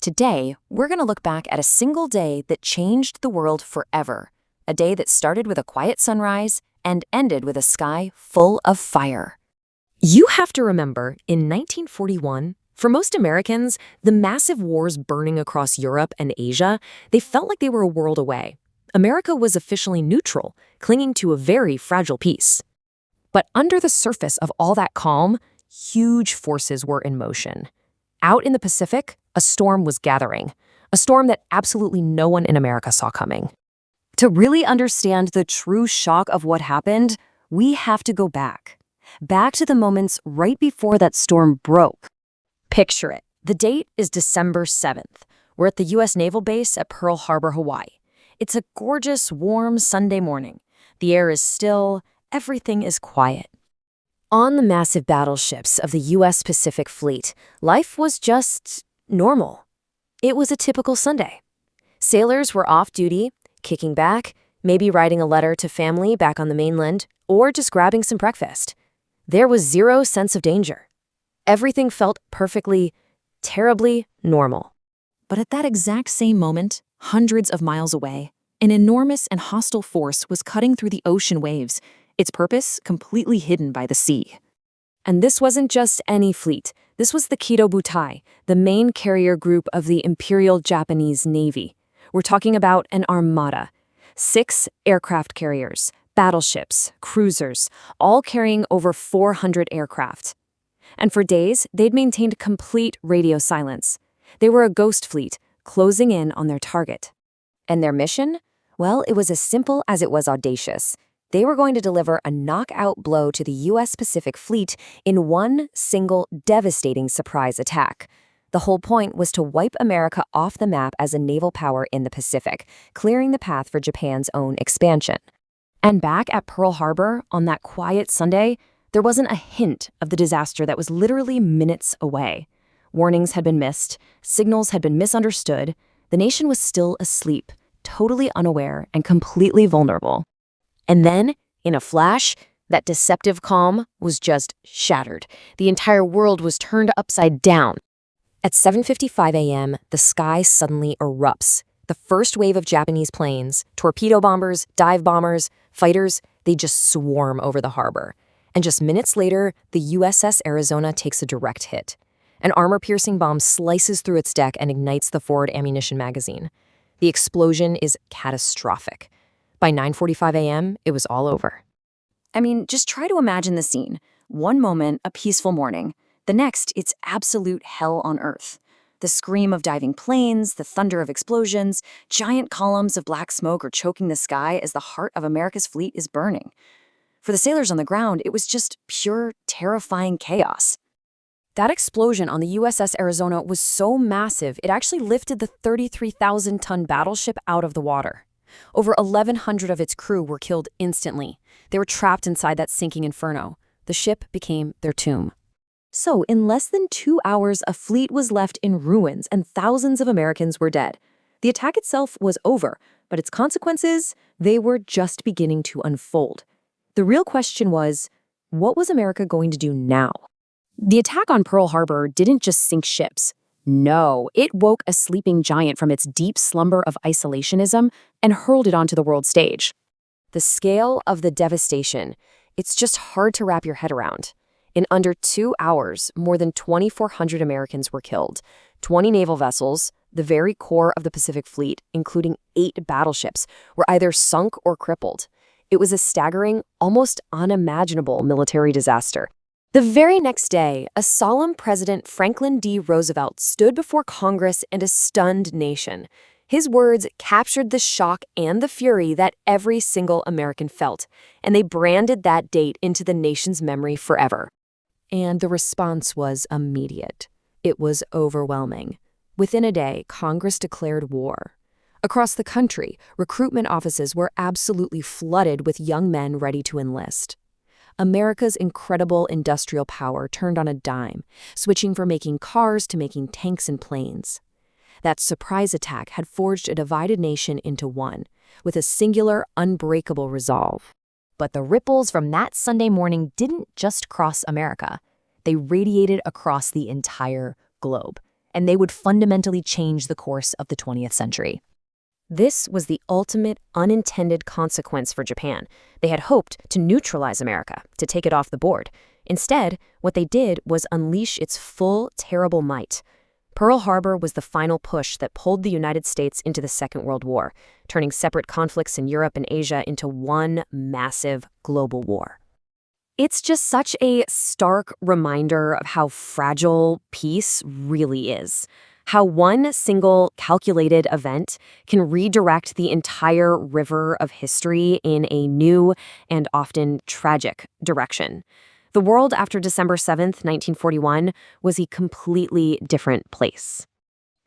Today, we're going to look back at a single day that changed the world forever. A day that started with a quiet sunrise and ended with a sky full of fire. You have to remember, in 1941, for most Americans, the massive wars burning across Europe and Asia, they felt like they were a world away. America was officially neutral, clinging to a very fragile peace. But under the surface of all that calm, huge forces were in motion. Out in the Pacific, a storm was gathering, a storm that absolutely no one in America saw coming. To really understand the true shock of what happened, we have to go back to the moments right before that storm broke. Picture it. The date is December 7th. We're at the U.S. Naval Base at Pearl Harbor, Hawaii. It's a gorgeous, warm Sunday morning. The air is still, everything is quiet. On the massive battleships of the U.S. Pacific Fleet, life was just normal. It was a typical Sunday. Sailors were off duty, kicking back, maybe writing a letter to family back on the mainland, or just grabbing some breakfast. There was zero sense of danger. Everything felt perfectly, terribly normal. But at that exact same moment, hundreds of miles away, an enormous and hostile force was cutting through the ocean waves, its purpose completely hidden by the sea. And this wasn't just any fleet. This was the Kido Butai, the main carrier group of the Imperial Japanese Navy. We're talking about an armada. 6 aircraft carriers, battleships, cruisers, all carrying over 400 aircraft. And for days, they'd maintained complete radio silence. They were a ghost fleet, closing in on their target. And their mission? Well, it was as simple as it was audacious. They were going to deliver a knockout blow to the U.S. Pacific Fleet in one single devastating surprise attack. The whole point was to wipe America off the map as a naval power in the Pacific, clearing the path for Japan's own expansion. And back at Pearl Harbor, on that quiet Sunday, there wasn't a hint of the disaster that was literally minutes away. Warnings had been missed, signals had been misunderstood, the nation was still asleep, totally unaware and completely vulnerable. And then, in a flash, that deceptive calm was just shattered. The entire world was turned upside down. At 7:55 a.m., the sky suddenly erupts. The first wave of Japanese planes, torpedo bombers, dive bombers, fighters, they just swarm over the harbor. And just minutes later, the USS Arizona takes a direct hit. An armor-piercing bomb slices through its deck and ignites the forward ammunition magazine. The explosion is catastrophic. By 9:45 a.m., it was all over. I mean, just try to imagine the scene. One moment, a peaceful morning. The next, it's absolute hell on earth. The scream of diving planes, the thunder of explosions, giant columns of black smoke are choking the sky as the heart of America's fleet is burning. For the sailors on the ground, it was just pure, terrifying chaos. That explosion on the USS Arizona was so massive, it actually lifted the 33,000-ton battleship out of the water. Over 1,100 of its crew were killed instantly. They were trapped inside that sinking inferno. The ship became their tomb. So, in less than 2 hours, a fleet was left in ruins and thousands of Americans were dead. The attack itself was over, but its consequences, they were just beginning to unfold. The real question was, what was America going to do now? The attack on Pearl Harbor didn't just sink ships. No, it woke a sleeping giant from its deep slumber of isolationism and hurled it onto the world stage. The scale of the devastation, it's just hard to wrap your head around. In under 2 hours, more than 2,400 Americans were killed. 20 naval vessels, the very core of the Pacific Fleet, including 8 battleships, were either sunk or crippled. It was a staggering, almost unimaginable military disaster. The very next day, a solemn President Franklin D. Roosevelt stood before Congress and a stunned nation. His words captured the shock and the fury that every single American felt, and they branded that date into the nation's memory forever. And the response was immediate. It was overwhelming. Within a day, Congress declared war. Across the country, recruitment offices were absolutely flooded with young men ready to enlist. America's incredible industrial power turned on a dime, switching from making cars to making tanks and planes. That surprise attack had forged a divided nation into one, with a singular, unbreakable resolve. But the ripples from that Sunday morning didn't just cross America. They radiated across the entire globe. and they would fundamentally change the course of the 20th century. This was the ultimate unintended consequence for Japan. They had hoped to neutralize America, to take it off the board. Instead, what they did was unleash its full, terrible might. Pearl Harbor was the final push that pulled the United States into the Second World War, turning separate conflicts in Europe and Asia into one massive global war. It's just such a stark reminder of how fragile peace really is. How one single calculated event can redirect the entire river of history in a new and often tragic direction. The world after December 7th, 1941, was a completely different place.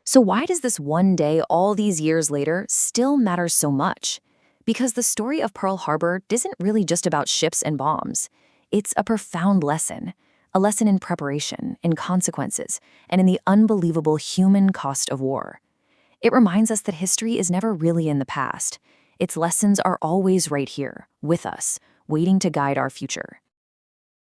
So why does this one day, all these years later, still matter so much? Because the story of Pearl Harbor isn't really just about ships and bombs. It's a profound lesson. A lesson in preparation, in consequences, and in the unbelievable human cost of war. It reminds us that history is never really in the past. Its lessons are always right here, with us, waiting to guide our future.